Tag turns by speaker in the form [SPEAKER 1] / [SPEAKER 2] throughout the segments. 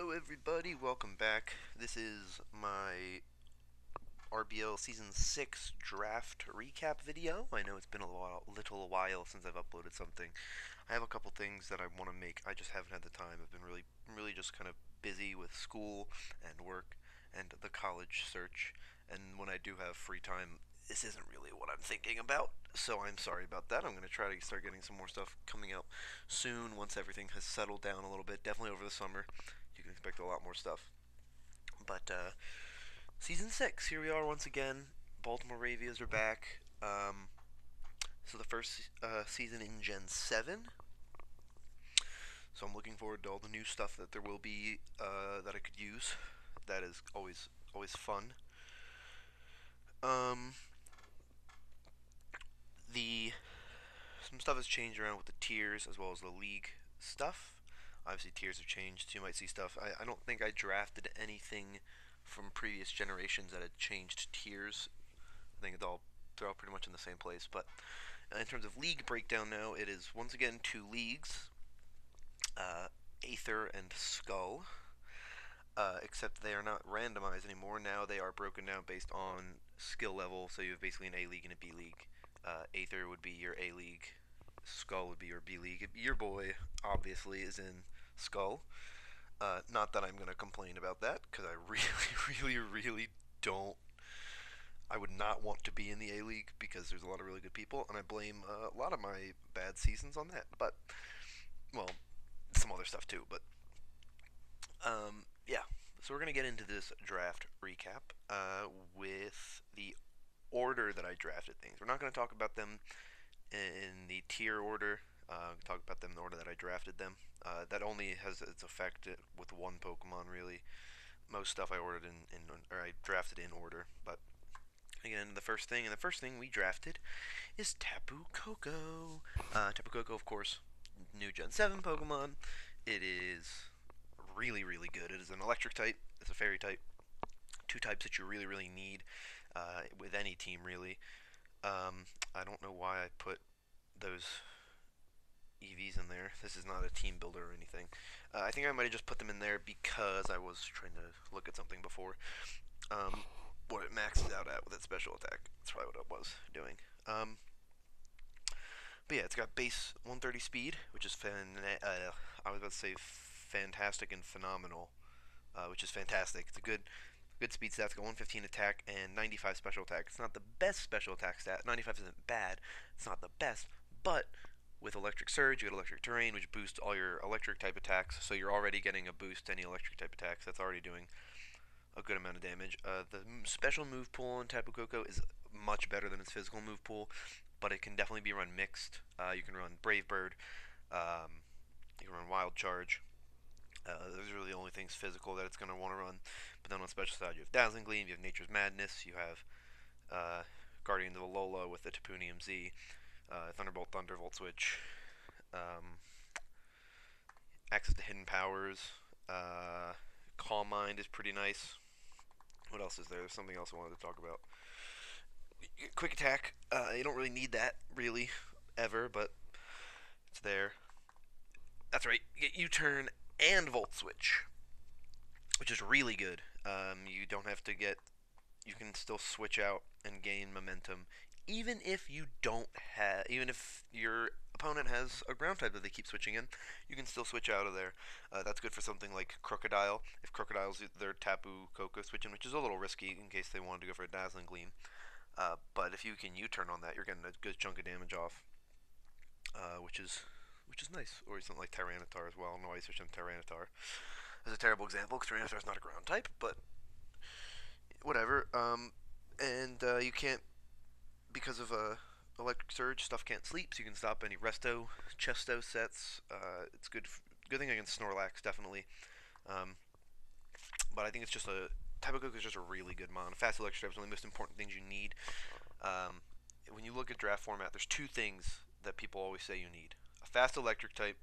[SPEAKER 1] Hello everybody, welcome back. This is my RBL Season 6 draft recap video. I know it's been a little while since I've uploaded something. I have a couple things that I want to make, I just haven't had the time. I've been really just kind of busy with school and work and the college search, and when I do have free time, this isn't really what I'm thinking about, so I'm sorry about that. I'm going to try to start getting some more stuff coming out soon once everything has settled down a little bit, definitely over the summer. You can expect a lot more stuff. But season 6, here we are once again. Baltimore Ravias are back. So the first season in Gen 7. So I'm looking forward to all the new stuff that there will be that I could use. That is always fun. Um, the some stuff has changed around with the tiers as well as the league stuff. Obviously, tiers have changed, so you might see stuff. I don't think I drafted anything from previous generations that had changed tiers. I think they're all pretty much in the same place. But in terms of league breakdown now, it is once again two leagues, Aether and Skull. Except they are not randomized anymore. Now they are broken down based on skill level. So you have basically an A league and a B league. Aether would be your A league. Skull would be your B league. Your boy obviously is in Skull. Not that I'm gonna complain about that because I really don't. I would not want to be in the A League because there's a lot of really good people, and I blame a lot of my bad seasons on that. But well, some other stuff too. But yeah. So we're gonna get into this draft recap with the order that I drafted things. We're not gonna talk about them in the tier order. Talk about them in the order that I drafted them. That only has its effect with one Pokemon, really. Most stuff I ordered or I drafted in order. But again, the first thing we drafted is Tapu Koko. Tapu Koko, of course, new Gen 7 Pokemon. It is really good. It is an electric type. It's a fairy type. Two types that you really need with any team, really. I don't know why I put those EVs in there. This is not a team builder or anything. I think I might have just put them in there because I was trying to look at something before. What it maxes out at with its special attack. That's probably what I was doing. But yeah, it's got base 130 speed, which is I was about to say fantastic and phenomenal, which is fantastic. It's a good speed stat. It's got 115 attack and 95 special attack. It's not the best special attack stat. 95 isn't bad. It's not the best, but with Electric Surge, you get Electric Terrain, which boosts all your electric type attacks. So you're already getting a boost to any electric type attacks. That's already doing a good amount of damage. The special move pool in Tapu Koko is much better than its physical move pool, but it can definitely be run mixed. You can run Brave Bird, you can run Wild Charge. Those are really the only things physical that it's going to want to run. But then on special side, you have Dazzling Gleam, you have Nature's Madness, you have Guardians of Alola with the Tapunium Z, Thunderbolt, Thunderbolt Switch, access to hidden powers. Calm Mind is pretty nice. What else is there? There's something else I wanted to talk about. Quick attack. You don't really need that, really, ever, but it's there. That's right. You get U-turn and Volt Switch, which is really good. You don't have to get. You can still switch out and gain momentum, even if you don't have. Even if your opponent has a ground type that they keep switching in, you can still switch out of there. That's good for something like Crocodile. If Crocodile's their Tapu Koko switching, which is a little risky in case they wanted to go for a Dazzling Gleam. But if you can U-turn on that, you're getting a good chunk of damage off, which is nice. Or something like Tyranitar as well. I don't know why I switched on Tyranitar. That's a terrible example because Tyranitar is not a ground type, but whatever. And you can't, because of Electric Surge, stuff can't sleep, so you can stop any Resto, Chesto sets. It's good thing against Snorlax, definitely. But I think it's just Tapu Koko is just a really good mon. Fast electric type is one of the most important things you need. When you look at draft format, there's two things that people always say you need: a fast electric type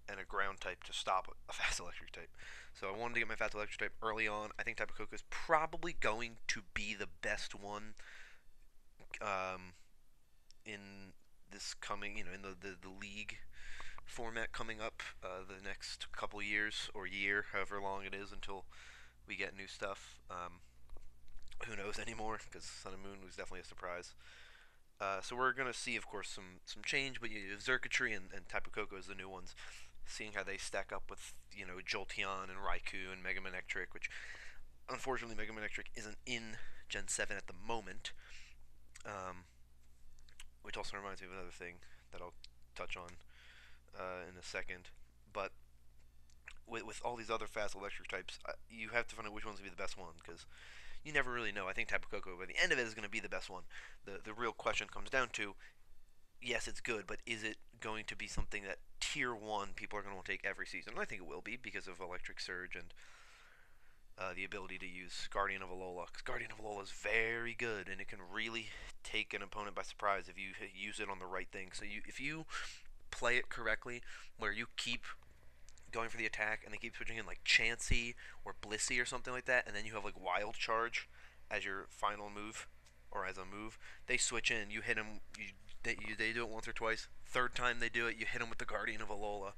[SPEAKER 1] and a ground type to stop a fast electric type. So I wanted to get my fast electric type early on. I think Tapu Koko is probably going to be the best one in this coming, in the league. format coming up the next couple years or year, however long it is until we get new stuff. Who knows anymore? Because Sun and Moon was definitely a surprise. So we're gonna see, of course, some change, but you have Circuitry and Tapu Koko as the new ones. Seeing how they stack up with Jolteon and Raikou and Mega Manectric, which unfortunately Mega Manectric isn't in Gen 7 at the moment. Um, which also reminds me of another thing that I'll touch on in a second. But with all these other fast electric types, you have to find out which one's gonna be the best one because you never really know. I think Tapu Koko by the end of it is going to be the best one. The real question comes down to yes, it's good, but is it going to be something that tier one people are going to want to take every season? And I think it will be because of Electric Surge and the ability to use Guardian of Alola. Because Guardian of Alola is very good, and it can really take an opponent by surprise if you use it on the right thing. So if you play it correctly, where you keep going for the attack and they keep switching in like Chansey or Blissey or something like that, and then you have like Wild Charge as your final move or as a move, they switch in. You hit them. They do it once or twice. Third time they do it, you hit them with the Guardian of Alola.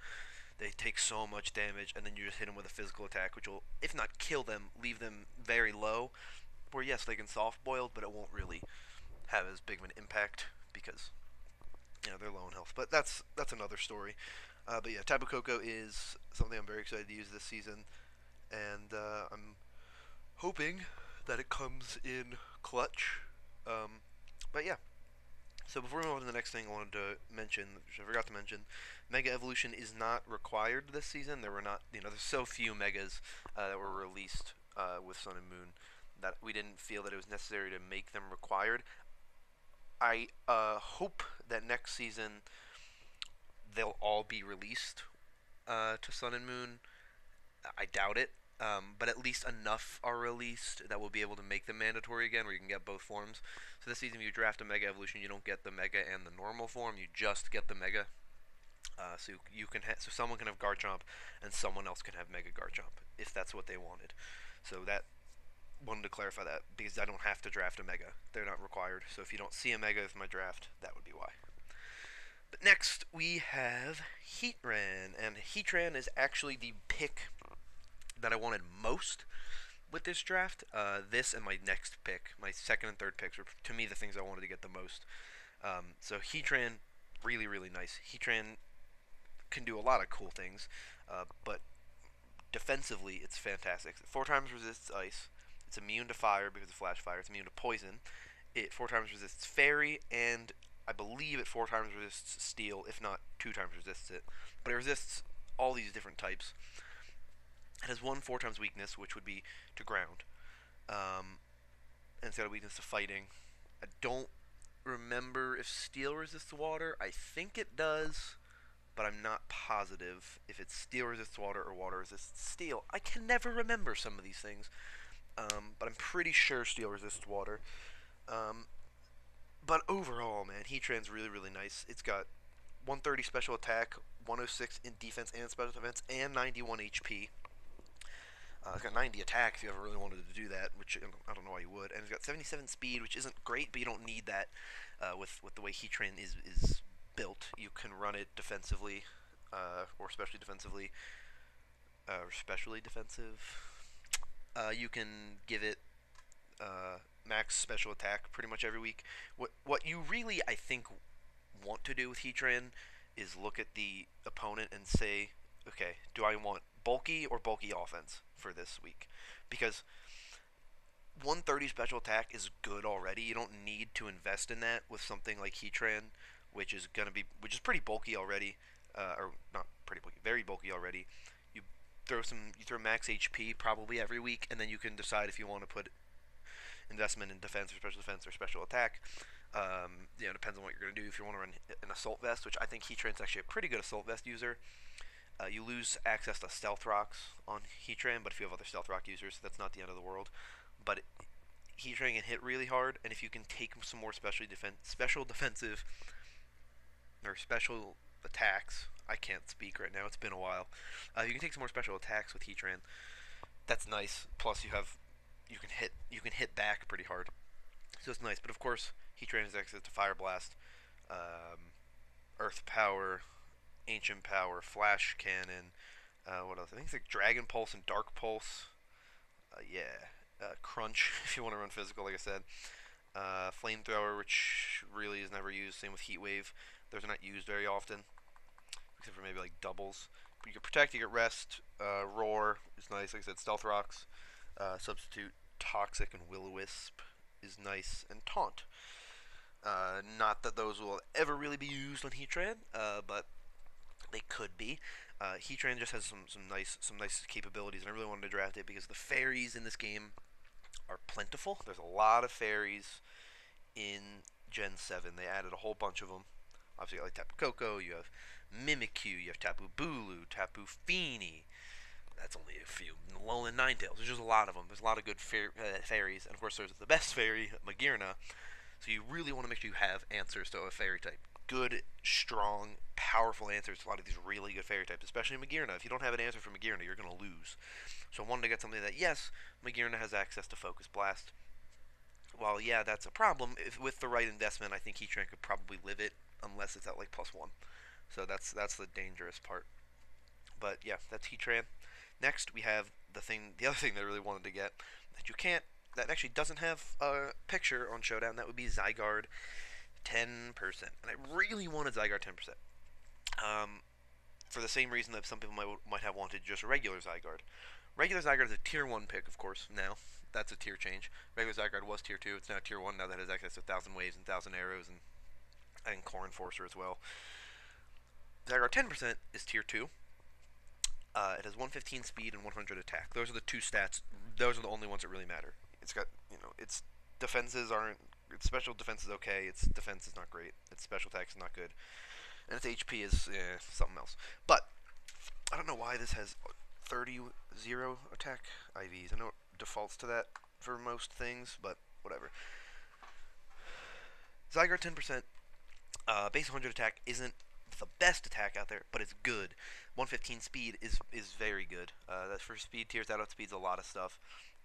[SPEAKER 1] They take so much damage, and then you just hit them with a physical attack, which will, if not kill them, leave them very low. Where yes, they can soft boiled, but it won't really have as big of an impact because they're low in health. But that's another story. But yeah, Tapu Koko is something I'm very excited to use this season, and I'm hoping that it comes in clutch. But yeah, so before we move on to the next thing, I wanted to mention, which I forgot to mention, Mega Evolution is not required this season. There were not, there's so few Megas that were released with Sun and Moon that we didn't feel that it was necessary to make them required. I hope that next season they'll all be released to Sun and Moon. I doubt it, but at least enough are released that we'll be able to make them mandatory again, where you can get both forms. So this season, if you draft a Mega Evolution, you don't get the Mega and the normal form. You just get the Mega. So you can so someone can have Garchomp, and someone else can have Mega Garchomp if that's what they wanted. So that wanted to clarify that because I don't have to draft a Mega; they're not required. So if you don't see a Mega with my draft, that would be why. But next we have Heatran, and Heatran is actually the pick that I wanted most with this draft. This and my next pick, my second and third picks, were to me the things I wanted to get the most. So Heatran, really really nice. Heatran can do a lot of cool things, but defensively it's fantastic. 4 times resists ice. It's immune to fire because of flash fire. It's immune to poison. It 4 times resists fairy, and I believe it 4 times resists steel, if not 2 times resists it. But it resists all these different types. It has one 4 times weakness, which would be to ground. And it's got a weakness to fighting. I don't remember if steel resists water. I think it does, but I'm not positive if it's steel resists water or water resists steel. I can never remember some of these things, but I'm pretty sure steel resists water. Um, but overall, man, Heatran's really, really nice. It's got 130 special attack, 106 in defense and special defense, and 91 HP. It's got 90 attack if you ever really wanted to do that, which I don't know why you would. And it's got 77 speed, which isn't great, but you don't need that with the way Heatran is built. You can run it defensively, or especially defensively, or specially defensive. You can give it max special attack pretty much every week. What you really, I think, want to do with Heatran is look at the opponent and say, okay, do I want bulky or bulky offense for this week? Because 130 special attack is good already. You don't need to invest in that with something like Heatran, which is pretty bulky already, or not pretty bulky, very bulky already. You you throw max HP probably every week, and then you can decide if you want to put investment in defense or special attack. Depends on what you're going to do. If you want to run an assault vest, which I think Heatran's actually a pretty good assault vest user. You lose access to stealth rocks on Heatran, but if you have other stealth rock users, that's not the end of the world. But Heatran can hit really hard, and if you can take some more special defensive or special attacks, I can't speak right now. It's been a while. You can take some more special attacks with Heatran. That's nice. Plus, you can hit back pretty hard, so it's nice. But of course, Heatran has access to Fire Blast, Earth Power, Ancient Power, Flash Cannon. What else? I think it's like Dragon Pulse and Dark Pulse. Yeah. Crunch, if you want to run physical, like I said. Flamethrower, which really is never used. Same with Heat Wave. Those are not used very often, except for maybe like doubles. But you get Protect, you get Rest. Roar is nice. Like I said, Stealth Rocks. Substitute Toxic and Will-O-Wisp is nice. And Taunt. Not that those will ever really be used on Heatran, but they could be. Heatran just has some nice capabilities, and I really wanted to draft it because the fairies in this game are plentiful. There's a lot of fairies in Gen 7. They added a whole bunch of them. Obviously, you got like Tapu Koko, you have Mimikyu, you have Tapu Bulu, Tapu Fini. That's only a few. Alolan Ninetales. There's just a lot of them. There's a lot of good fairies, and of course, there's the best fairy, Magearna. So you really want to make sure you have answers to a fairy type. Good, strong, powerful answers to a lot of these really good fairy types, especially Magearna. If you don't have an answer for Magearna, you're going to lose. So I wanted to get something that, yes, Magearna has access to Focus Blast. While, yeah, that's a problem, if, with the right investment, I think Heatran could probably live it, unless it's at like +1. So that's the dangerous part. But yeah, that's Heatran. Next, we have the other thing that I really wanted to get that you can't, that actually doesn't have a picture on Showdown. That would be Zygarde 10%, and I really wanted Zygarde 10%. Um, for the same reason that some people might have wanted just a regular Zygarde. Regular Zygarde is a tier 1 pick, of course. Now that's a tier change. Regular Zygarde was tier 2. It's now tier 1 now that it has access to 1,000 Waves and 1,000 Arrows and Core Enforcer as well. Zygarde 10% is tier 2. It has 115 speed and 100 attack. Those are the two stats. Those are the only ones that really matter. It's got, its defenses aren't. Its special defense is okay. Its defense is not great. Its special attack is not good, and its HP is something else. But I don't know why this has 30 0 attack IVs. I know it defaults to that for most things, but whatever. Zygarde 10%, base 100 attack isn't the best attack out there, but it's good. 115 speed is very good. That for speed tiers, that outspeeds a lot of stuff.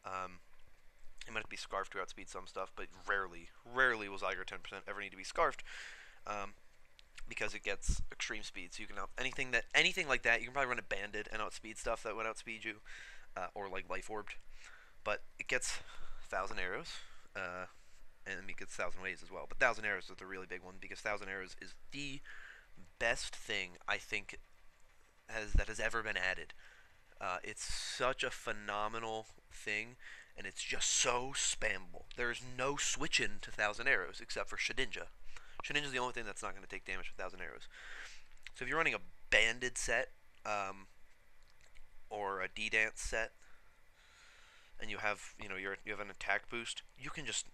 [SPEAKER 1] It might be scarfed to outspeed some stuff, but rarely will Zygarde 10% ever need to be scarfed, because it gets extreme speed. So you can anything like that. You can probably run a banded and outspeed stuff that would outspeed you, or like life orbed. But it gets 1,000 arrows, and it gets 1,000 waves as well. But 1,000 arrows is the really big one because 1,000 arrows is the best thing I think that has ever been added. It's such a phenomenal thing, and it's just so spammable. There is no switching to 1,000 arrows except for Shedinja. Shedinja is the only thing that's not going to take damage with 1,000 arrows. So if you're running a banded set, or a D-Dance set, and you have you have an attack boost, you can just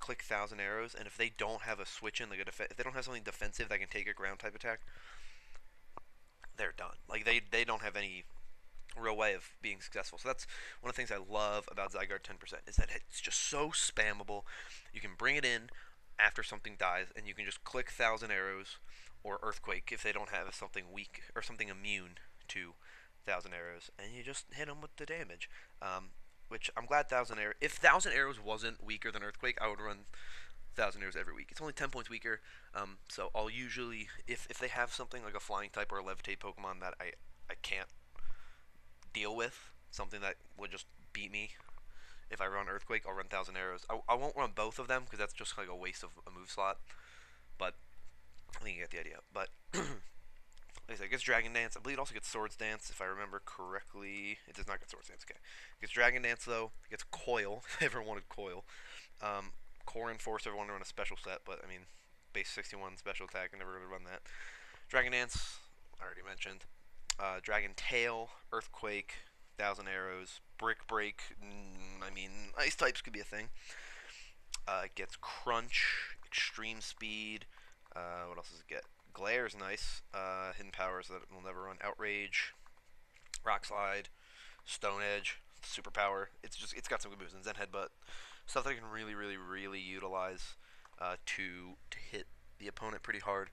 [SPEAKER 1] click 1,000 arrows, and if they don't have a switch in, like if they don't have something defensive that can take a ground type attack, they're done. Like they don't have any real way of being successful. So that's one of the things I love about Zygarde 10% is that it's just so spammable. You can bring it in after something dies, and you can just click 1,000 arrows or Earthquake if they don't have something weak or something immune to 1,000 arrows, and you just hit them with the damage. Which I'm glad 1,000 arrows. If 1,000 arrows wasn't weaker than Earthquake, I would run 1,000 arrows every week. It's only 10 points weaker, so I'll usually, if they have something like a Flying type or a Levitate Pokemon that I can't deal with, something that would just beat me, if I run Earthquake, I'll run 1,000 arrows. I won't run both of them because that's just like a waste of a move slot, but I think you get the idea. But like I said, it gets Dragon Dance. I believe it also gets Swords Dance, if I remember correctly. It does not get Swords Dance, okay. It gets Dragon Dance, though. It gets Coil, if everyone wanted Coil. Core Enforce, everyone run a special set, but, I mean, base 61 special attack, I never really run that. Dragon Dance, I already mentioned. Dragon Tail, Earthquake, 1,000 Arrows, Brick Break, I mean, Ice types could be a thing. It gets Crunch, Extreme Speed, what else does it get? Glare is nice. Hidden powers that it will never run. Outrage, Rock Slide, Stone Edge, Superpower. It's got some good moves. And Zen Headbutt, stuff that I can really utilize to hit the opponent pretty hard.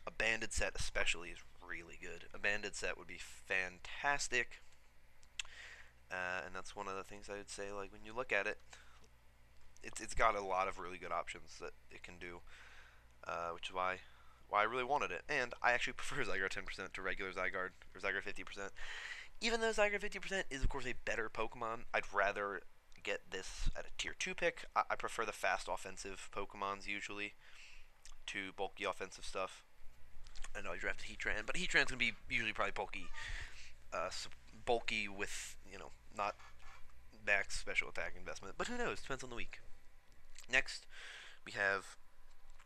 [SPEAKER 1] A banded set especially is really good. A banded set would be fantastic. And that's one of the things I would say. Like when you look at it, it's got a lot of really good options that it can do, which is why why I really wanted it. And I actually prefer Zygarde 10% to regular Zygarde, or Zygarde 50%. Even though Zygarde 50% is, of course, a better Pokemon, I'd rather get this at a Tier 2 pick. I prefer the fast offensive Pokemons usually to bulky offensive stuff. I know I drafted Heatran, but Heatran's going to be usually probably uh, bulky with, not max special attack investment. But who knows? Depends on the week. Next, we have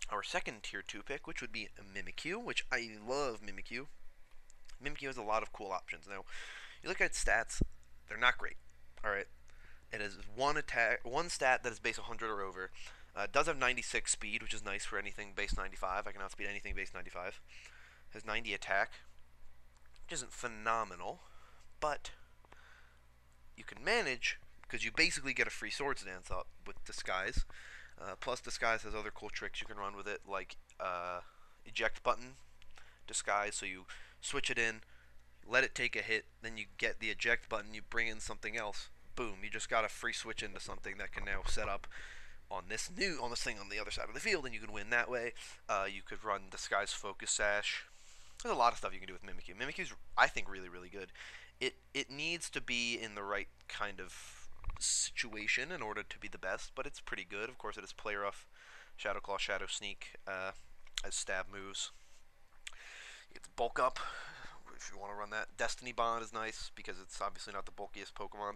[SPEAKER 1] our second Tier 2 pick, which would be Mimikyu, which I love Mimikyu. Mimikyu has a lot of cool options. Now, you look at its stats, they're not great. Alright. It has one stat that is base 100 or over. It does have 96 speed, which is nice for anything base 95. I can outspeed anything base 95. It has 90 attack, which isn't phenomenal, but you can manage because you basically get a free Swords Dance up with Disguise. Plus, Disguise has other cool tricks you can run with it, like eject button Disguise. So you switch it in, let it take a hit, then you get the eject button, you bring in something else. Boom! You just got a free switch into something that can now set up on this thing on the other side of the field, and you can win that way. You could run Disguise Focus Sash. There's a lot of stuff you can do with Mimikyu. Mimikyu's, I think, really, really good. It needs to be in the right kind of situation in order to be the best, but it's pretty good. Of course, it is Play Rough, Shadow Claw, Shadow Sneak as stab moves. It's Bulk Up if you want to run that. Destiny Bond is nice because it's obviously not the bulkiest Pokemon.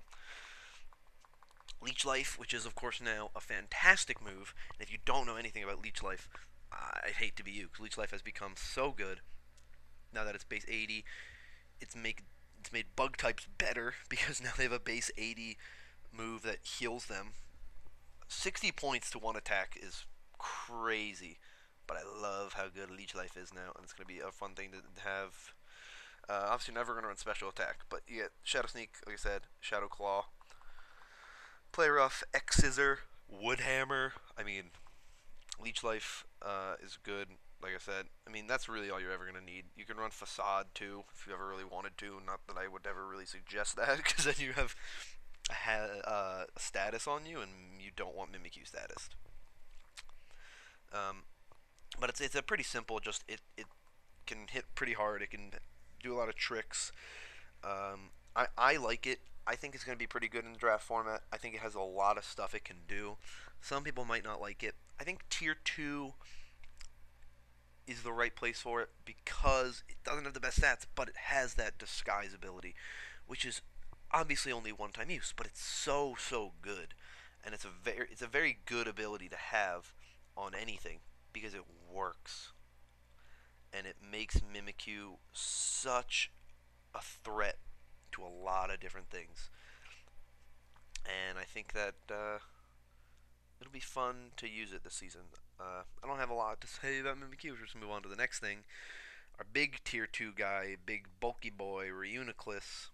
[SPEAKER 1] Leech Life, which is of course now a fantastic move. And if you don't know anything about Leech Life, I hate to be you, because Leech Life has become so good now that it's base 80. It's made bug types better because now they have a base 80 move that heals them. 60 points to one attack is crazy, but I love how good Leech Life is now, and it's going to be a fun thing to have. Obviously, never going to run special attack, but you get Shadow Sneak, like I said, Shadow Claw, Play Rough, X Scissor, Wood Hammer. I mean, Leech Life is good. Like I said, I mean that's really all you're ever gonna need. You can run Facade too if you ever really wanted to. Not that I would ever really suggest that, because then you have a status on you, and you don't want Mimikyu status. Um, but it's a pretty simple. Just it can hit pretty hard. It can do a lot of tricks. I like it. I think it's going to be pretty good in the draft format. I think it has a lot of stuff it can do. Some people might not like it. I think Tier 2 is the right place for it because it doesn't have the best stats, but it has that disguise ability, which is obviously only one-time use, but it's so good, and it's a very good ability to have on anything because it works, and it makes Mimikyu such a threat to a lot of different things, and I think that it'll be fun to use it this season. I don't have a lot to say about Mimikyu. We're just move on to the next thing. Our big Tier 2 guy, big bulky boy, Reuniclus,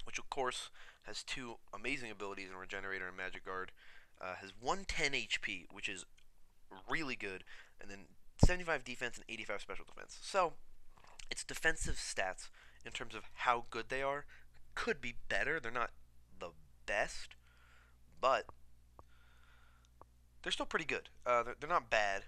[SPEAKER 1] which of course has two amazing abilities in Regenerator and Magic Guard. Has 110 HP, which is really good, and then 75 defense and 85 special defense. So, its defensive stats, in terms of how good they are, could be better. They're not the best, but they're still pretty good. They're not bad,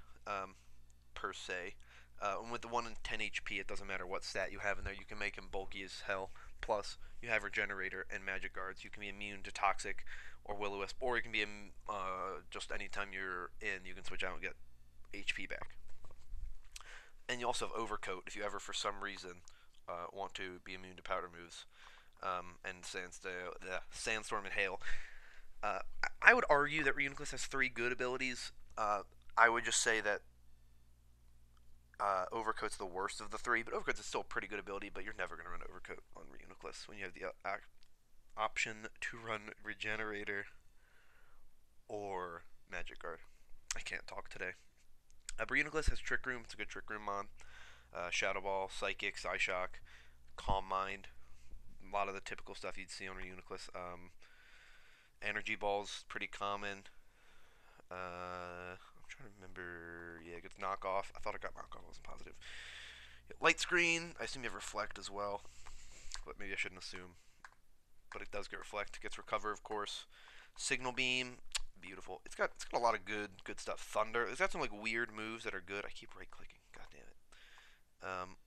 [SPEAKER 1] per se. And with the 1 in 10 HP, it doesn't matter what stat you have in there. You can make him bulky as hell. Plus, you have Regenerator and Magic Guards. You can be immune to Toxic or Will-O-Wisp, or you can be just anytime you're in, you can switch out and get HP back. And you also have Overcoat if you ever, for some reason, want to be immune to powder moves. And Sandstorm and Hail. I would argue that Reuniclus has 3 good abilities. I would just say that Overcoat's the worst of the 3, but Overcoat's still a pretty good ability, but you're never going to run Overcoat on Reuniclus when you have the option to run Regenerator or Magic Guard. I can't talk today. Reuniclus has Trick Room. It's a good Trick Room mon. Shadow Ball, Psychic, Psyshock, Calm Mind. A lot of the typical stuff you'd see on Reuniclus. Energy Ball's pretty common. I'm trying to remember. Yeah, it gets Knockoff. I thought it got Knockoff. I wasn't positive. Light Screen. I assume you have Reflect as well, but maybe I shouldn't assume. But it does get Reflect. It gets Recover, of course. Signal Beam. Beautiful. It's got a lot of good stuff. Thunder. It's got some like weird moves that are good. I keep right clicking. God damn it. Um,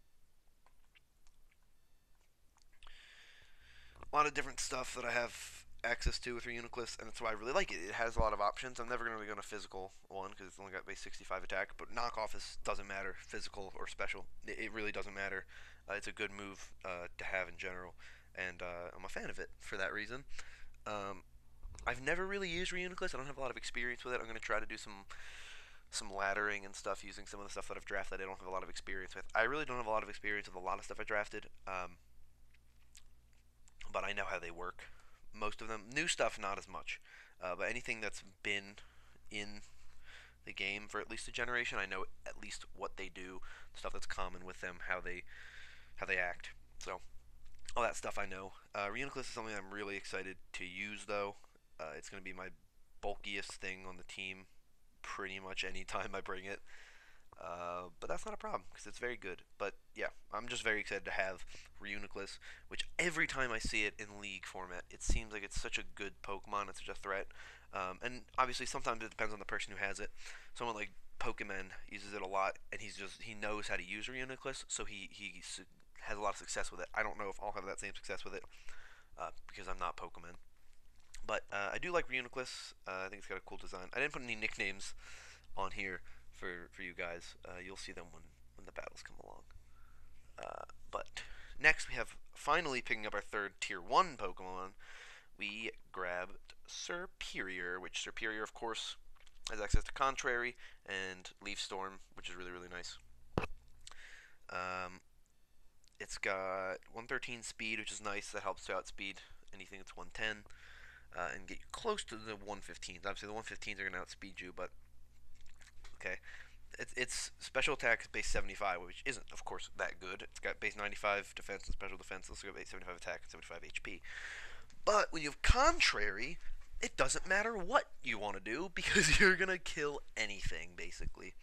[SPEAKER 1] a lot of different stuff that I have access to with Reuniclus, and that's why I really like it. It has a lot of options. I'm never going to go on a physical one because it's only got base 65 attack, but knockoff doesn't matter, physical or special. It really doesn't matter. It's a good move to have in general, and I'm a fan of it for that reason. Um, I've never really used Reuniclus. I don't have a lot of experience with it. I'm going to try to do some laddering and stuff using some of the stuff that I've drafted. I don't have a lot of experience with. I really don't have a lot of experience with a lot of stuff I drafted. But I know how they work. Most of them, new stuff, not as much. But anything that's been in the game for at least a generation, I know at least what they do, stuff that's common with them, how they act. So all that stuff I know. Reuniclus is something I'm really excited to use, though. It's going to be my bulkiest thing on the team pretty much any time I bring it. But that's not a problem because it's very good. But yeah, I'm just very excited to have Reuniclus, which every time I see it in League format, it seems like it's such a good Pokemon. It's such a threat. And obviously, sometimes it depends on the person who has it. Someone like Pokemon uses it a lot, and he knows how to use Reuniclus, so he has a lot of success with it. I don't know if I'll have that same success with it because I'm not Pokemon. But I do like Reuniclus. I think it's got a cool design. I didn't put any nicknames on here for you guys. You'll see them when the battles come along. But next we have finally picking up our third tier 1 Pokemon. We grabbed Serperior, which Serperior, of course, has access to Contrary and Leaf Storm, which is really, really nice. Um, it's got 113 speed, which is nice. That helps to outspeed anything that's 110 and get you close to the 115s. Obviously, the 115s are going to outspeed you, but okay. Its special attack is base 75, which isn't, of course, that good. It's got base 95 defense and special defense. It's got base 75 attack and 75 HP. But when you have Contrary, it doesn't matter what you want to do because you're going to kill anything, basically.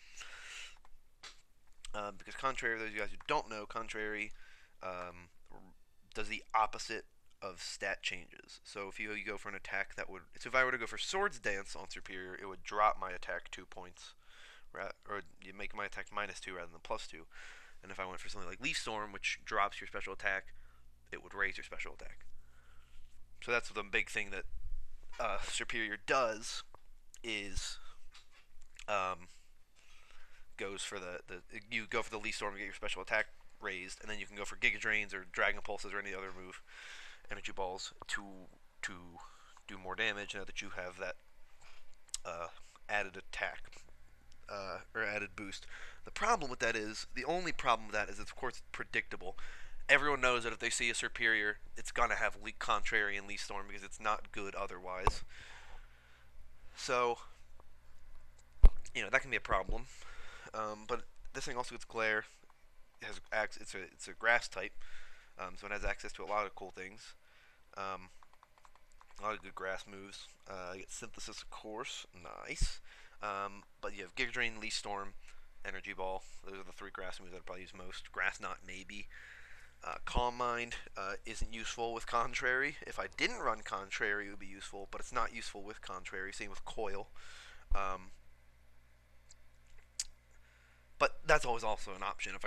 [SPEAKER 1] Because Contrary, those of you guys who don't know, Contrary um, does the opposite of stat changes. So if you go for an attack that would... So if I were to go for Swords Dance on Superior, it would drop my attack 2 points. Or you make my attack -2 rather than +2. And if I went for something like Leaf Storm, which drops your special attack, it would raise your special attack. So that's the big thing that Superior does is um, goes for the you go for the Leaf Storm to get your special attack raised, and then you can go for Giga Drains or Dragon Pulses or any other move, Energy Balls to do more damage now that you have that added attack or added boost. The problem with that is the only problem with that is, of course, it's predictable. Everyone knows that if they see a Superior, it's gonna have Contrary and Leaf Storm because it's not good otherwise. So that can be a problem. But this thing also gets Glare. It's a grass type, so it has access to a lot of cool things. Um, a lot of good grass moves. You get Synthesis, of course, nice. But you have Giga Drain, Leaf Storm, Energy Ball. Those are the 3 grass moves that I probably use most. Grass Knot, maybe. Calm Mind isn't useful with Contrary. If I didn't run Contrary, it would be useful, but it's not useful with Contrary. Same with Coil. Um, but that's always also an option. If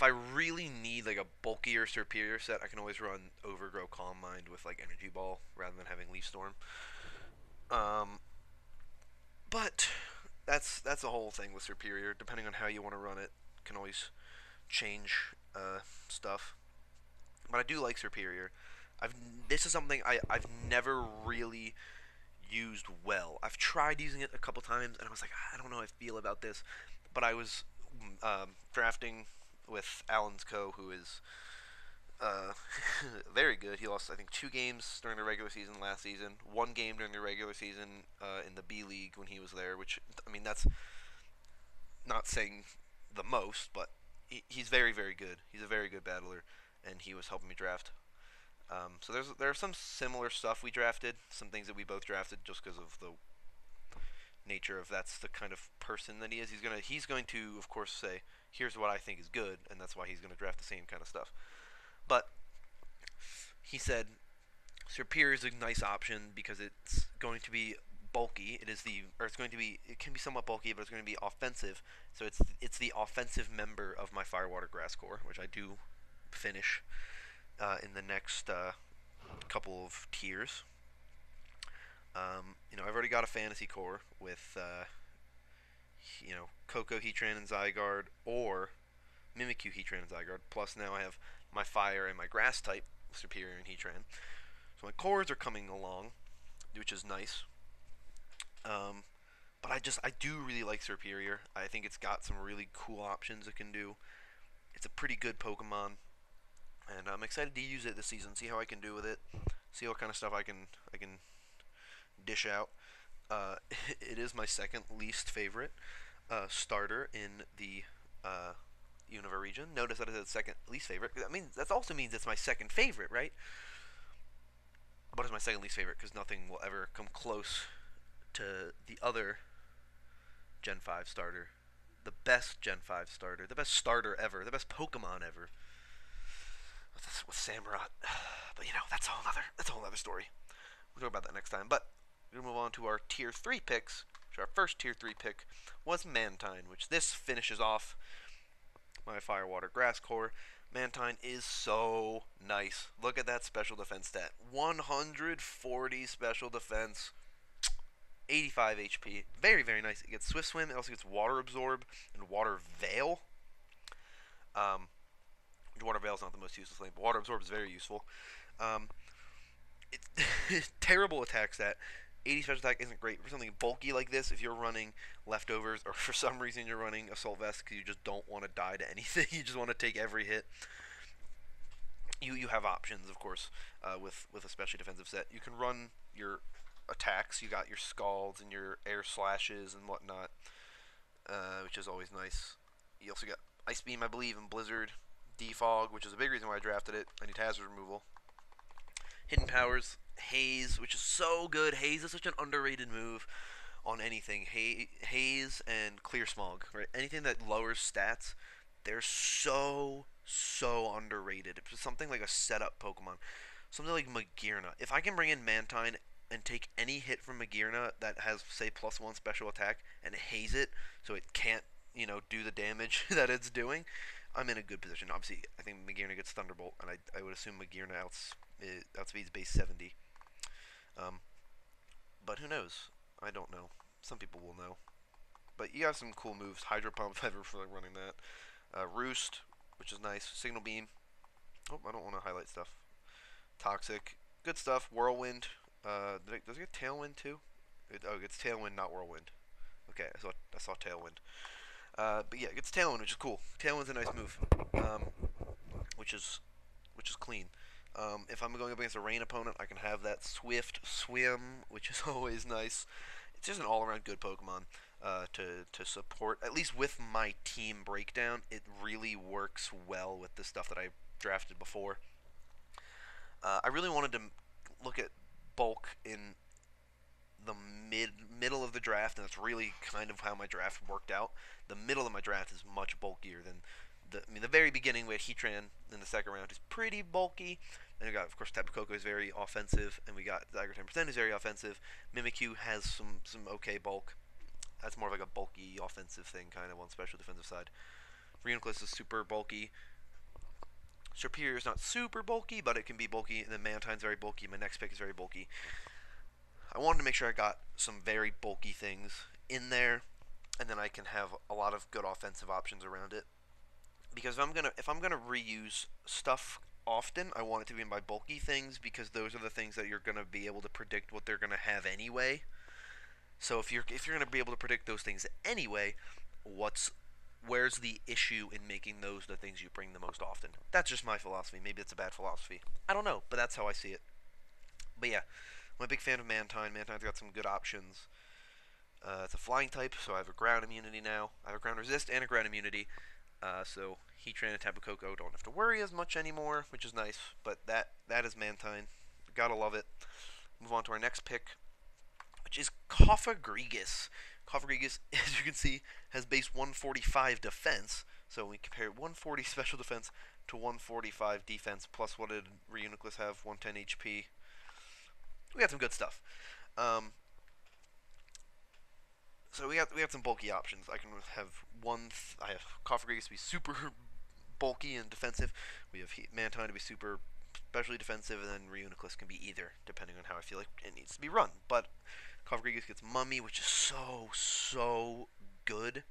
[SPEAKER 1] I really need like a bulkier Superior set, I can always run Overgrow Calm Mind with like Energy Ball rather than having Leaf Storm. Um, but that's the whole thing with Superior. Depending on how you want to run it, can always change stuff. But I do like Superior. I've This is something I've never really used well. I've tried using it a couple times, and I was like, I don't know how I feel about this. But I was drafting with Alan's Co, who is uh, very good. He lost, I think, 2 games during the regular season last season, 1 game during the regular season in the B League when he was there. Which, I mean, that's not saying the most, but he's very, very good. He's a very good battler, and he was helping me draft. So there's some similar stuff we drafted, some things that we both drafted just because of the nature of that's the kind of person that he is. He's going to of course say, here's what I think is good, and that's why he's going to draft the same kind of stuff. But he said Superior is a nice option because it's going to be bulky. It's going to be, it can be somewhat bulky, but it's going to be offensive. So it's the offensive member of my Firewater Grass Core, which I do finish in the next couple of tiers. I've already got a fantasy core with Coco, Heatran, and Zygarde, or Mimikyu, Heatran, and Zygarde. Plus now I have my Fire and my Grass type, Superior and Heatran. So my cores are coming along, which is nice. But I do really like Superior. I think it's got some really cool options it can do. It's a pretty good Pokemon, and I'm excited to use it this season. See how I can do with it. See what kind of stuff I can dish out. Uh, it is my second least favorite starter in the Unova region. Notice that it's second least favorite. I mean, that also means it's my second favorite, right? But it's my second least favorite because nothing will ever come close to the other Gen 5 starter. The best Gen 5 starter. The best starter ever. The best Pokemon ever. With Samurott. But that's a whole other story. We'll talk about that next time. But we're going to move on to our Tier 3 picks. Which our first Tier 3 pick was Mantine, which this finishes off my Firewater Grass Core. Mantine is so nice. Look at that special defense stat. 140 special defense. 85 HP. Very, very nice. It gets Swift Swim. It also gets Water Absorb and Water Veil. Water Veil is not the most useless thing, but Water Absorb is very useful. It's terrible attack stat. 80 special attack isn't great for something bulky like this. If you're running leftovers, or for some reason you're running Assault Vest because you just don't want to die to anything, you just want to take every hit. You have options, of course, with a specially defensive set. You can run your attacks. You got your Scalds and your Air Slashes and whatnot, which is always nice. You also got Ice Beam, I believe, and Blizzard. Defog, which is a big reason why I drafted it. I need hazard removal. Hidden Powers, Haze, which is so good. Haze is such an underrated move on anything. Haze and Clear Smog, right? Anything that lowers stats, they're so underrated. It's something like a setup Pokemon. Something like Magearna. If I can bring in Mantine and take any hit from Magearna that has, say, +1 special attack and haze it so it can't, do the damage that it's doing, I'm in a good position. Obviously, I think Magearna gets Thunderbolt, and I would assume Magearna outspeeds base 70. But who knows? I don't know. Some people will know. But you have some cool moves. Hydro Pump, ever for running that. Roost, which is nice. Signal Beam. Oh, I don't want to highlight stuff. Toxic. Good stuff. Whirlwind. Does it get Tailwind too? It gets Tailwind, not Whirlwind. Okay, I saw Tailwind. But yeah, it gets Tailwind, which is cool. Tailwind's a nice move. Which is clean. If I'm going up against a rain opponent, I can have that Swift Swim, which is always nice. It's just an all-around good Pokemon to support. At least with my team breakdown, it really works well with the stuff that I drafted before. I really wanted to look at bulk in the middle of the draft, and that's really kind of how my draft worked out. The middle of my draft is much bulkier than the very beginning. We had Heatran in the second round, is pretty bulky. And we got, of course, Tapu Koko is very offensive, and we got Zygarde 10% is very offensive. Mimikyu has some okay bulk. That's more of like a bulky offensive thing, kind of on special defensive side. Reuniclus is super bulky. Superior is not super bulky, but it can be bulky. And then Mantine's very bulky. My next pick is very bulky. I wanted to make sure I got some very bulky things in there, and then I can have a lot of good offensive options around it. Because if I'm gonna reuse stuff often, I want it to be my bulky things, because those are the things that you're gonna be able to predict what they're gonna have anyway. So if you're gonna be able to predict those things anyway, where's the issue in making those the things you bring the most often? That's just my philosophy. Maybe it's a bad philosophy. I don't know, but that's how I see it. But yeah, I'm a big fan of Mantine. Mantine's got some good options. It's a flying type, so I have a ground immunity now. I have a ground resist and a ground immunity. So Heatran and Tapu Koko don't have to worry as much anymore, which is nice. But that is Mantine. Gotta love it. Move on to our next pick, which is Cofagrigus. Cofagrigus, as you can see, has base 145 defense. So we compare 140 special defense to 145 defense, plus what did Reuniclus have? 110 HP. We got some good stuff. So we got some bulky options. I can have I have Coffer to be super bulky and defensive. We have Mantine to be super specially defensive, and then Reuniclus can be either, depending on how I feel like it needs to be run. But Coffer gets Mummy, which is so good.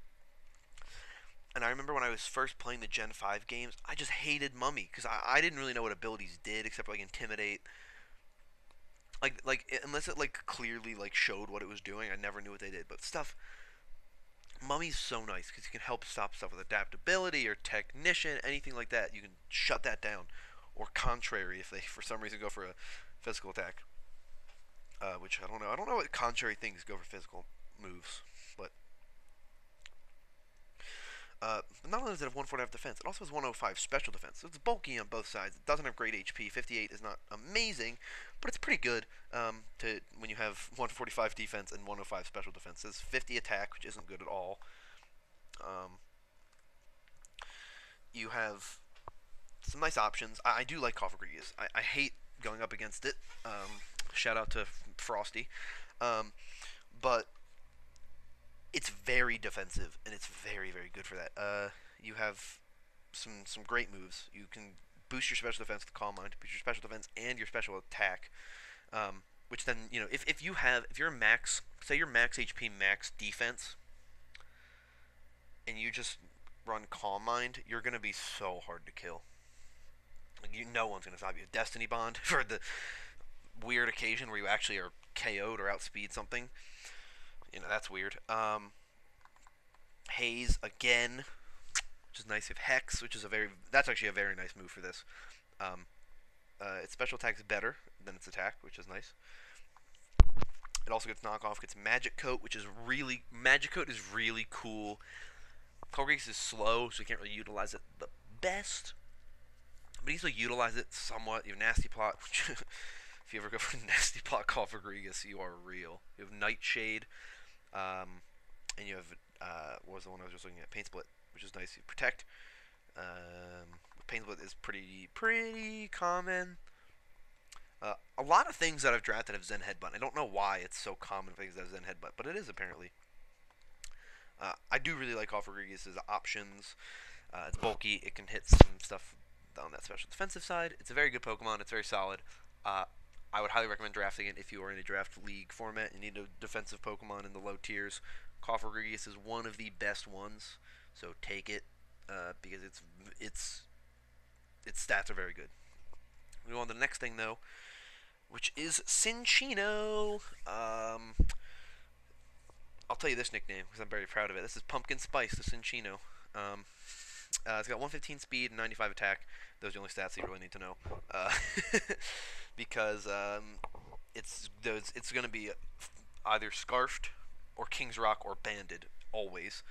[SPEAKER 1] And I remember when I was first playing the Gen 5 games, I just hated Mummy because I didn't really know what abilities did except for like intimidate. Unless it like clearly like showed what it was doing, I never knew what they did. But stuff Mummy's so nice because you can help stop stuff with adaptability or technician, anything like that. You can shut that down. Or contrary if they for some reason go for a physical attack. Which I don't know. I don't know what contrary things go for physical moves, but not only does it have 145 defense, it also has 105 special defense. So it's bulky on both sides. It doesn't have great HP. 58 is not amazing, but it's pretty good to when you have 145 defense and 105 special defense. It's 50 attack, which isn't good at all. Um, you have some nice options. I do like Cofagrigus. I hate going up against it. Shout out to Frosty. Um, but it's very defensive, and it's very good for that. You have some great moves. You can boost your special defense with Calm Mind, boost your special defense and your special attack. Which then if you're max, say you're max HP, max defense, and you just run Calm Mind, you're gonna be so hard to kill. Like, no one's gonna stop you. Destiny Bond for the weird occasion where you actually are KO'd or outspeed something. That's weird. Haze again, which is nice. You have Hex, which is that's actually a very nice move for this. Um, its special attack is better than its attack, which is nice. It also gets knockoff. Gets Magic Coat, which is Magic Coat is really cool. Colgrease is slow, so you can't really utilize it the best. But you still utilize it somewhat. You have Nasty Plot, which if you ever go for Nasty Plot Call for Grigus, you are real. You have Nightshade, and you have what was the one I was just looking at? Paint Split, which is nice. You protect. Paint Split is pretty common. A lot of things that I've drafted have Zen Headbutt. I don't know why it's so common for things that have Zen Headbutt, but it is apparently. I do really like Call for Grigus' options. It's bulky. It can hit some stuff on that special defensive side. It's a very good Pokemon. It's very solid. I would highly recommend drafting it if you are in a draft league format and need a defensive Pokemon in the low tiers. Cofagrigus is one of the best ones, so take it because its stats are very good. We go on to the next thing though, which is Cinccino. I'll tell you this nickname because I'm very proud of it. This is Pumpkin Spice, the Cinccino. It's got 115 speed and 95 attack. Those are the only stats that you really need to know. Because it's going to be either Scarfed or King's Rock or Banded, always.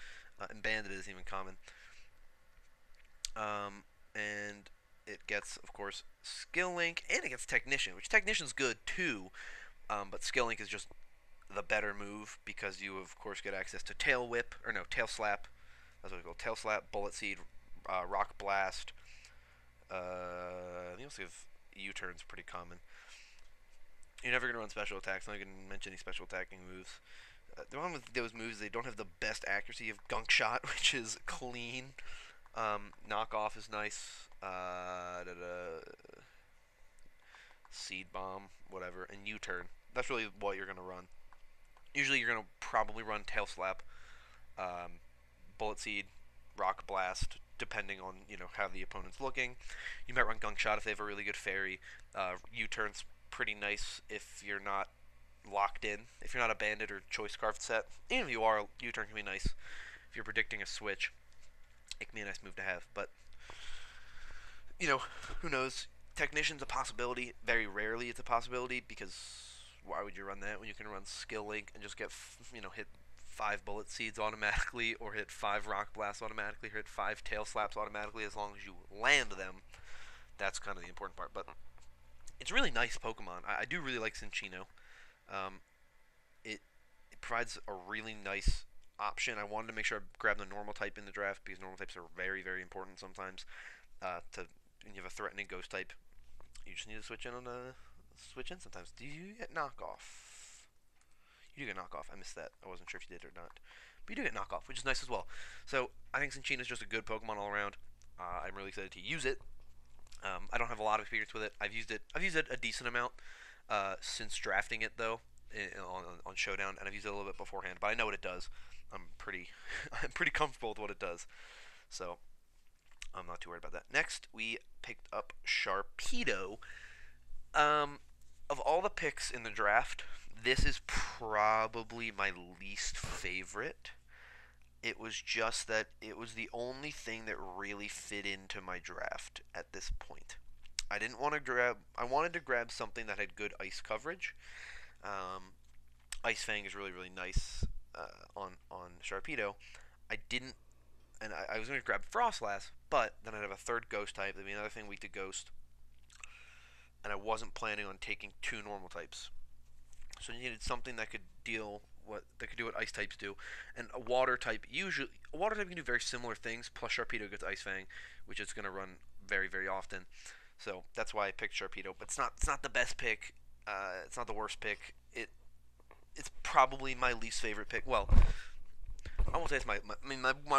[SPEAKER 1] And Banded is even common. And it gets, of course, Skill Link, and it gets Technician, which Technician's good too. But Skill Link is just the better move because you, of course, get access to Tail Whip, or no, Tail Slap. That's what it's called. Tail Slap, Bullet Seed, Rock Blast. You also have U-turns, pretty common. You're never going to run special attacks. I'm not going to mention any special attacking moves. The one with those moves, they don't have the best accuracy. You have Gunk Shot, which is clean. Knockoff is nice. Seed Bomb, whatever. And U-turn. That's really what you're going to run. Usually you're going to probably run Tail Slap, Bullet Seed, Rock Blast, depending on how the opponent's looking. You might run Gunk Shot if they have a really good fairy. U-turn's pretty nice if you're not locked in. If you're not a Bandit or Choice Scarfed set, even if you are, U-turn can be nice. If you're predicting a switch, it can be a nice move to have. But who knows? Technician's a possibility. Very rarely it's a possibility because why would you run that when you can run Skill Link and just get hit 5 Bullet Seeds automatically, or hit 5 Rock Blasts automatically, or hit 5 Tail Slaps automatically as long as you land them. That's kind of the important part. But it's a really nice Pokemon. I do really like Cinccino. It provides a really nice option. I wanted to make sure I grabbed the normal type in the draft because normal types are very very important sometimes. When you have a threatening ghost type, you just need to switch in sometimes. Do you get knockoff? You do get knockoff. I missed that. I wasn't sure if you did or not. But you do get knockoff, which is nice as well. So I think Cinccino is just a good Pokemon all around. I'm really excited to use it. I don't have a lot of experience with it. I've used it. I've used it a decent amount since drafting it though on Showdown, and I've used it a little bit beforehand. But I know what it does. I'm pretty I'm pretty comfortable with what it does. So I'm not too worried about that. Next, we picked up Sharpedo. Um, of all the picks in the draft, this is probably my least favorite. It was just that it was the only thing that really fit into my draft at this point. I didn't want to grab. I wanted to grab something that had good ice coverage. Um, Ice Fang is really nice on Sharpedo. I didn't, and I was going to grab Frostlass, but then I'd have a third Ghost type. That'd be another thing weak to Ghost, and I wasn't planning on taking two normal types. So you needed something that could deal what that could do what ice types do, and a water type can do very similar things. Plus Sharpedo gets Ice Fang, which it's going to run very often. So that's why I picked Sharpedo. But it's not the best pick. It's not the worst pick. It's probably my least favorite pick. Well, I won't say it's my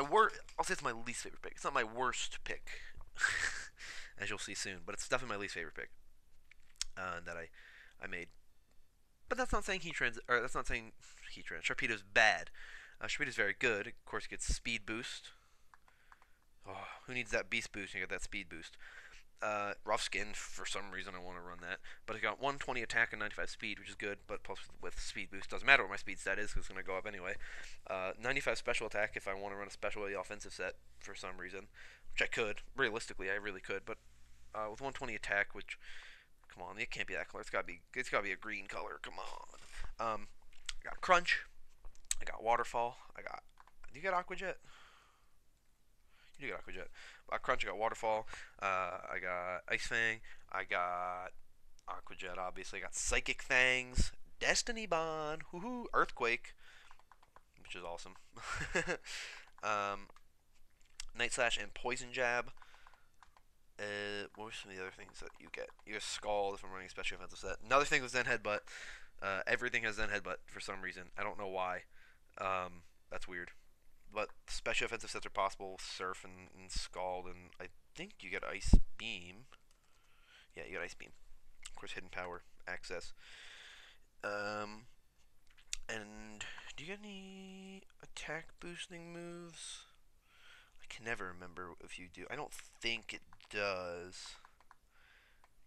[SPEAKER 1] worst. I'll say it's my least favorite pick. It's not my worst pick, as you'll see soon. But it's definitely my least favorite pick that I made. But that's not saying that's not saying Heatran. Sharpedo's bad. Sharpedo's very good. Of course, it gets speed boost. Oh, who needs that beast boost? You get that speed boost. Rough skin, for some reason I want to run that. But it got 120 attack and 95 speed, which is good. But plus with speed boost, doesn't matter what my speed stat is because it's going to go up anyway. 95 special attack if I want to run a special offensive set for some reason, which I could. Realistically, I really could. But with 120 attack, which come on, it can't be that color. It's gotta be a green color. Come on. I got Crunch. I got Waterfall. Do you get Aqua Jet? You do get Aqua Jet. I got Crunch. I got Waterfall. I got Ice Fang. I got Aqua Jet. Obviously, I got Psychic Fangs. Destiny Bond. Woohoo! Earthquake, which is awesome. um, Night Slash and Poison Jab. What were some of the other things that you get? You get Scald if I'm running a special offensive set. Another thing was Zen Headbutt. Everything has Zen Headbutt for some reason. I don't know why. That's weird. But special offensive sets are possible. Surf and Scald, and I think you get Ice Beam. Yeah, you get Ice Beam. Of course, Hidden Power, Access. Um, and do you get any attack boosting moves? I can never remember if you do. I don't think it does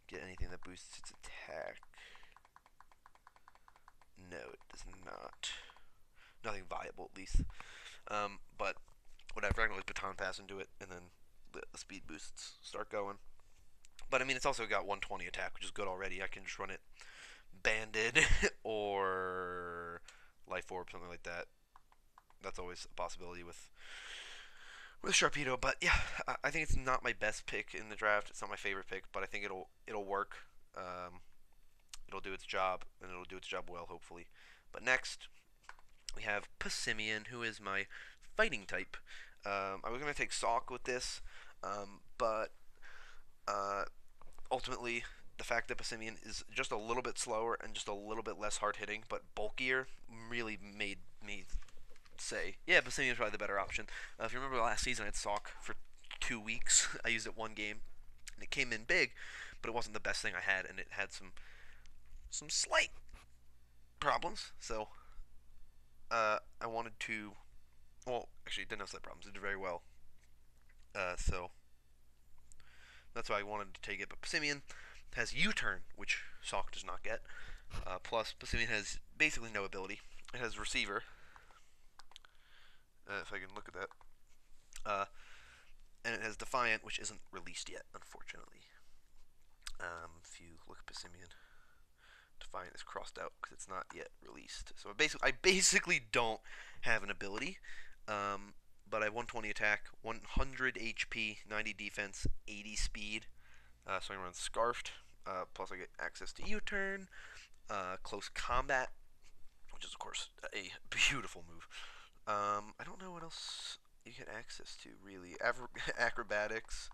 [SPEAKER 1] get anything that boosts its attack. No, it does not. Nothing viable, at least. But whatever, I can always baton pass into it, and then the speed boosts start going. But I mean, it's also got 120 attack, which is good already. I can just run it banded or life orb, something like that. That's always a possibility with Sharpedo. But yeah, I think it's not my best pick in the draft. It's not my favorite pick, but I think it'll work. Um, it'll do its job, and it'll do its job well, hopefully. But next, we have Passimian, who is my fighting type. I was going to take Sawk with this, but uh, ultimately, the fact that Passimian is just a little bit slower and just a little bit less hard hitting, but bulkier, really made me say, yeah, Passimian is probably the better option. If you remember last season, I had Sawk for 2 weeks. I used it one game, and it came in big, but it wasn't the best thing I had, and it had some slight problems. So I wanted to. Well, actually, it didn't have slight problems. It did very well. So that's why I wanted to take it. But Passimian has U-turn, which Sawk does not get. Plus, Passimian has basically no ability. It has receiver. If I can look at that. And it has Defiant, which isn't released yet, unfortunately. If you look at Passimian, Defiant is crossed out because it's not yet released. So I basically don't have an ability. But I have 120 attack, 100 HP, 90 defense, 80 speed. So I can run Scarfed. Plus I get access to U-turn, close combat, which is of course a beautiful move. I don't know what else you get access to really. Acrobatics,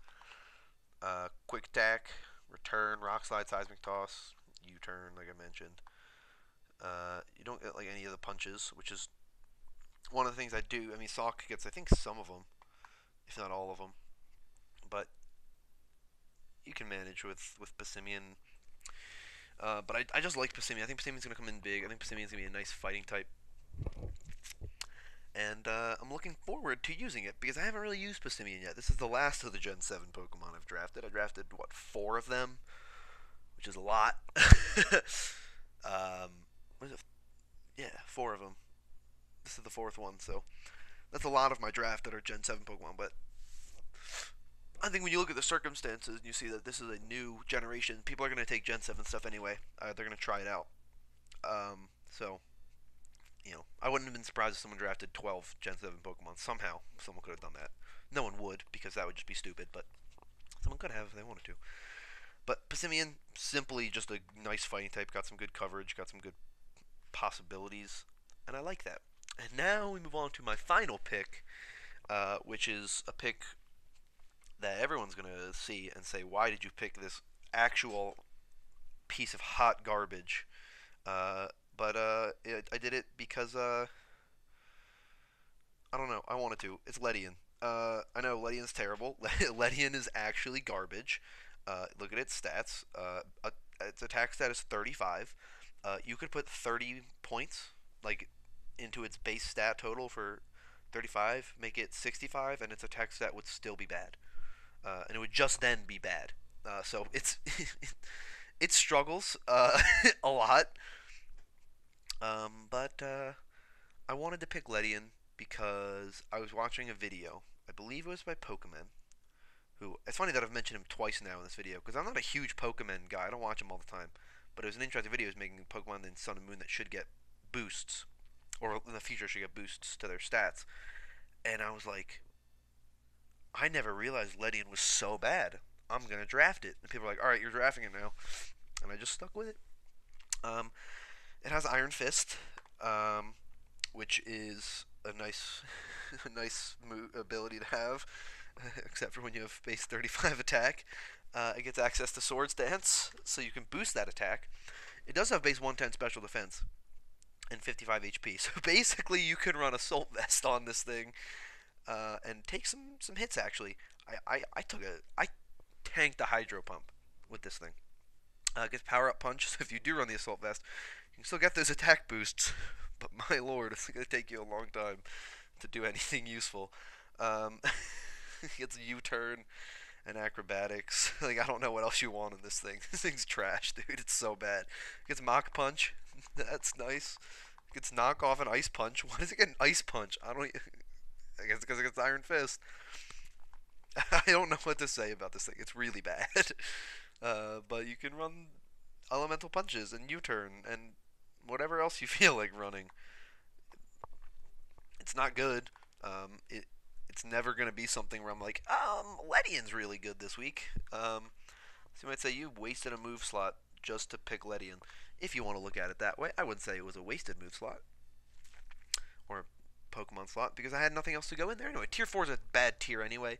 [SPEAKER 1] quick attack, return, rock slide, seismic toss, U-turn, like I mentioned. You don't get like any of the punches, which is one of the things I do. I mean, Salk gets I think some of them, if not all of them, but you can manage with Passimian. But I just like Passimian. I think Passimian's gonna come in big. I think Passimian's gonna be a nice fighting type, and I'm looking forward to using it because I haven't really used Passimian yet. This is the last of the Gen 7 Pokemon I've drafted. I drafted what 4 of them, which is a lot. What is it? Yeah, 4 of them. This is the fourth one, so that's a lot of my draft that are Gen 7 Pokemon. But I think when you look at the circumstances and you see that this is a new generation, people are going to take Gen 7 stuff anyway. They're going to try it out. So, I wouldn't have been surprised if someone drafted 12 Gen 7 Pokemon. Somehow, someone could have done that. No one would, because that would just be stupid, but someone could have if they wanted to. But Passimian, simply just a nice fighting type, got some good coverage, got some good possibilities, and I like that. And now we move on to my final pick, which is a pick that everyone's going to see and say, why did you pick this actual piece of hot garbage? I did it because, I don't know, I wanted to. It's Ledian. I know Ledian's terrible. Ledian is actually garbage. Look at its stats. Its attack stat is 35. You could put 30 points, like, into its base stat total for 35, make it 65, and its attack stat would still be bad. And it would just then be bad. So it's it struggles a lot. But I wanted to pick Ledian because I was watching a video. I believe it was by Pokemon. Who it's funny that I've mentioned him twice now in this video because I'm not a huge Pokemon guy. I don't watch him all the time. But it was an interesting video. He was making Pokemon in Sun and Moon that should get boosts, or in the future should get boosts to their stats. And I was like, I never realized Ledian was so bad. I'm gonna draft it. And people are like, all right, you're drafting it now, and I just stuck with it. Um, it has Iron Fist, which is a nice, a nice ability to have, except for when you have base 35 attack. It gets access to Swords Dance, so you can boost that attack. It does have base 110 special defense and 55 HP, so basically you can run Assault Vest on this thing and take some hits. Actually, I tanked a Hydro Pump with this thing. It gets Power Up Punch, so if you do run the Assault Vest, you can still get those attack boosts. But my lord, it's going to take you a long time to do anything useful. Um, it gets U-turn and acrobatics. Like, I don't know what else you want in this thing. This thing's trash, dude. It's so bad. It gets Mach Punch. That's nice. It gets Knock Off and Ice Punch. Why does it get an Ice Punch? I don't. I guess because it gets Iron Fist. I don't know what to say about this thing. It's really bad. But you can run Elemental Punches and U-turn and whatever else you feel like running. It's not good. It's never gonna be something where I'm like, Ledian's really good this week. So you might say you wasted a move slot just to pick Ledian. If you want to look at it that way, I wouldn't say it was a wasted move slot or a Pokemon slot because I had nothing else to go in there anyway. Tier 4 is a bad tier anyway,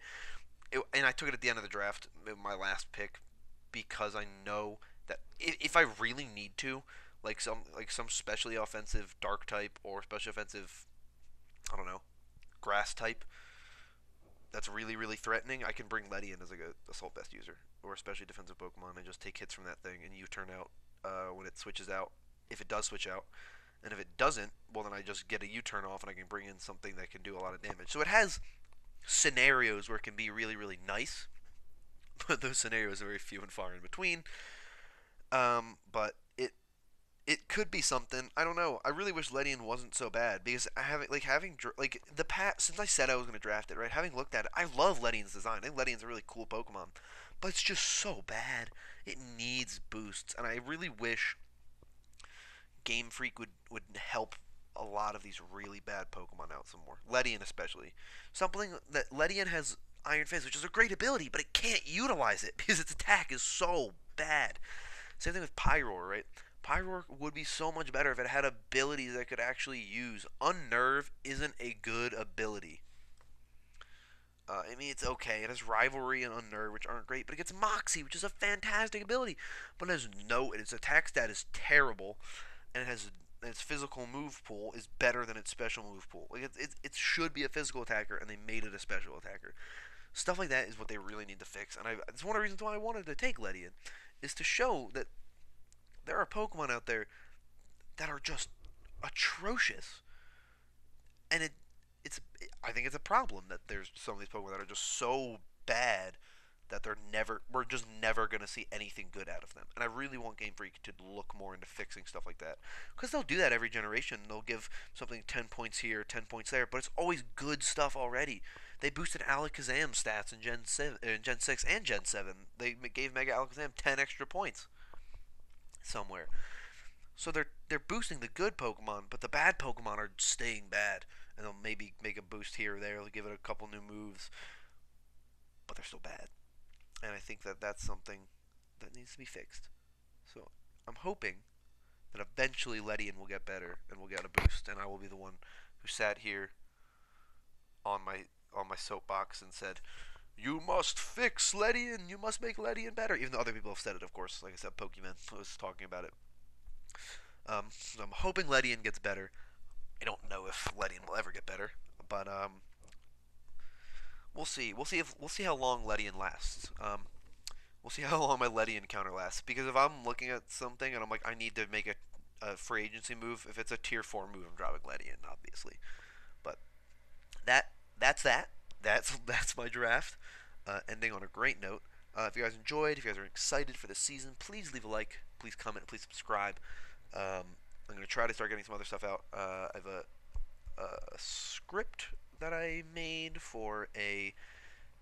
[SPEAKER 1] and I took it at the end of the draft, my last pick, because I know that if I really need to, like some specially offensive Dark type or specially offensive, I don't know, Grass type, that's really really threatening, I can bring Letty in as like a Assault Vest user or especially defensive Pokemon and just take hits from that thing and you turn out when it switches out, if it does switch out, and if it doesn't, well then I just get a U-turn off and I can bring in something that can do a lot of damage. So it has scenarios where it can be really really nice, but those scenarios are very few and far in between. But it could be something. I don't know. I really wish Ledian wasn't so bad because I haven't having like the past since I said I was gonna draft it. Right, having looked at it, I love Ledian's design. I think Ledian's a really cool Pokemon, but it's just so bad. It needs boosts, and I really wish Game Freak would help a lot of these really bad Pokemon out some more. Ledian especially. Something that Ledian has Iron Fist, which is a great ability, but it can't utilize it because its attack is so bad. Same thing with Pyroar, right? Pyroar would be so much better if it had abilities that it could actually use. Unnerve isn't a good ability. I mean, it's okay. It has Rivalry and Unnerve, which aren't great, but it gets Moxie, which is a fantastic ability. But it has its attack stat is terrible, and it has and its physical move pool is better than its special move pool. Like it should be a physical attacker, and they made it a special attacker. Stuff like that is what they really need to fix. And it's one of the reasons why I wanted to take Ledian, is to show that there are Pokemon out there that are just atrocious, and it's I think it's a problem that there's some of these Pokemon that are just so bad that we're just never gonna see anything good out of them. And I really want Game Freak to look more into fixing stuff like that, because they'll do that every generation. They'll give something 10 points here, 10 points there, but it's always good stuff already. They boosted Alakazam stats in Gen 6 and Gen 7. They gave Mega Alakazam 10 extra points somewhere. So they're boosting the good Pokemon, but the bad Pokemon are staying bad, and they'll maybe make a boost here or there. They'll give it a couple new moves, but they're still bad. And I think that that's something that needs to be fixed. So I'm hoping that eventually Ledian will get better and will get a boost, and I will be the one who sat here on my soapbox and said, "You must fix Ledian. You must make Ledian better." Even though other people have said it, of course. Like I said, Pokemon was talking about it. So I'm hoping Ledian gets better. I don't know if Ledian will ever get better, but we'll see. We'll see how long Ledian lasts. We'll see how long my Letty encounter lasts. Because if I'm looking at something and I'm like, I need to make a free agency move, if it's a tier 4 move, I'm dropping Letty in, obviously. But that that's that. That's my draft. Ending on a great note. If you guys enjoyed, if you guys are excited for the season, please leave a like, please comment, please subscribe. I'm gonna try to start getting some other stuff out. I have a script that I made for a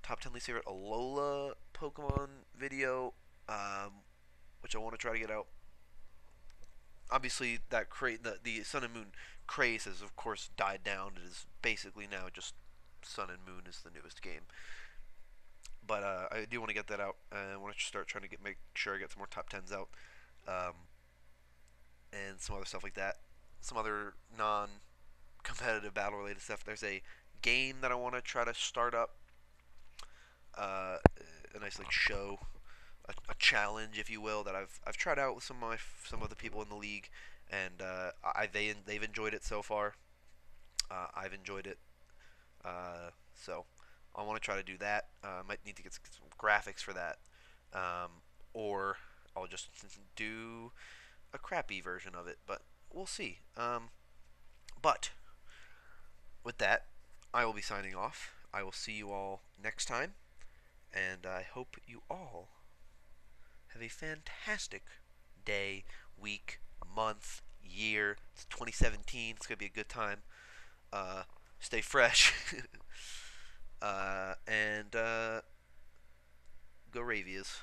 [SPEAKER 1] top 10 least favorite Alola Pokemon video, which I want to try to get out. Obviously, the Sun and Moon craze has, of course, died down. It is basically now just Sun and Moon is the newest game. But I do want to get that out. I want to start trying to make sure I get some more top 10s out, um, and some other stuff like that. Some other non-competitive battle-related stuff. There's a game that I want to try to start up, uh, a nice like show, a challenge, if you will, that I've tried out with some of the people in the league, and they've enjoyed it so far. I've enjoyed it, so I want to try to do that. I might need to get some graphics for that, or I'll just do a crappy version of it, but we'll see. But with that, I will be signing off. I will see you all next time, and I hope you all have a fantastic day, week, month, year. It's 2017. It's going to be a good time. Stay fresh. And go Ravias.